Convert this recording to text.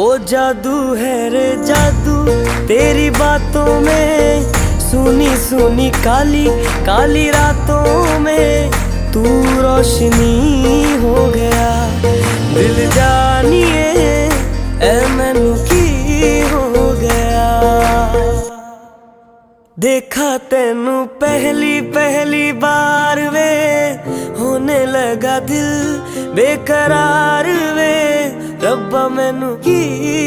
ओ जादू है रे जादू तेरी बातों में, सुनी सुनी काली काली रातों में तू रोशनी हो गया। दिल जानिए ऐ मैनू की हो गया। देखा तेनू पहली पहली बार वे, होने लगा दिल बेकरार वे। रब्बा मैनू की